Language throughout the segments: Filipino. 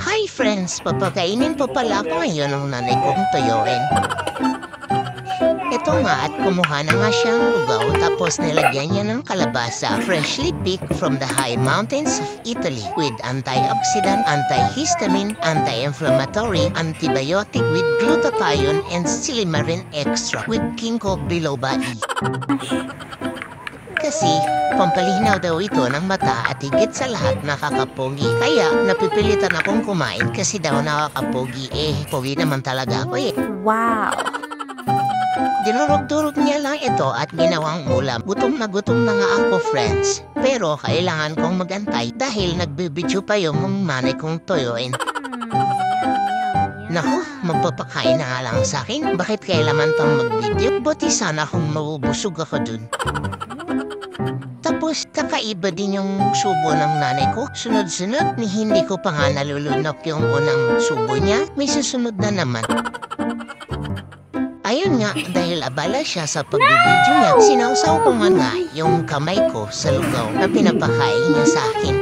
Hi friends! Papakainin po pala ako ngayon ng nanay kong tuyuin. Ito nga at kumuha na nga siyang lugaw tapos nilagyan niya ng kalabasa freshly picked from the high mountains of Italy with antioxidant, antihistamine, anti-inflammatory, antibiotic with glutathione and silymarin extract with ginkgo biloba E. Kasi pampalinaw daw ito ng mata at higit sa lahat nakakapogi. Kaya napipilitan akong kumain kasi daw nakakapogi. Pogi naman talaga ako eh. Wow! Dinurog-durog niya lang ito at ginawang ulam. Gutom na nga ako, friends. Pero kailangan kong magantay dahil nagbibidyo pa yung nanay kong tuyuin. Naku, magpapakain na nga lang sa akin. Bakit kailangan pang mag-video? Buti sana kung mabubusog ako dun. Tapos, kakaiba din yung subo ng nanay ko. Sunod-sunod, ni hindi ko pa nga nalulunok yung unang subo niya. May susunod na naman. Ayun nga, dahil abala siya sa pagbibidyo niya, sinawsaw ko nga yung kamay ko sa lugaw na pinapakain niya sa akin.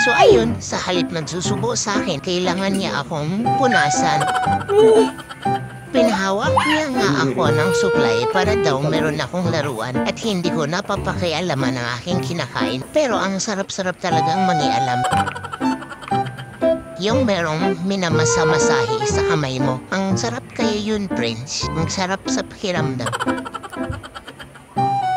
So ayun, sa halip nagsusubo sa akin, kailangan niya akong punasan. Pinahawak niya nga ako ng suklay para daw meron akong laruan at hindi ko napapakialaman ang aking kinakain. Pero ang sarap-sarap talagang mangialam. Yung merong minamasa-masahe sa kamay mo. Ang sarap kaya yun, Prince. Ang sarap sa pakiramdam.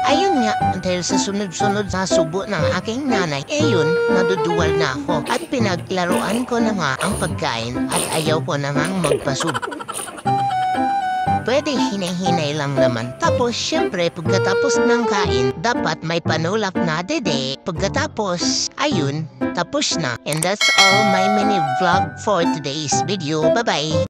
Ayun nga, dahil sa sunod-sunod na subo ng aking nanay, yun, naduduwal na ako. At pinaglaruan ko na nga ang pagkain at ayaw ko na nga magpasub. Pwede hinay-hinay lang naman. Tapos, syempre, pagkatapos ng kain, dapat may panulak na dede. Pagkatapos, ayun, tapos na. And that's all my mini vlog for today's video. Bye-bye!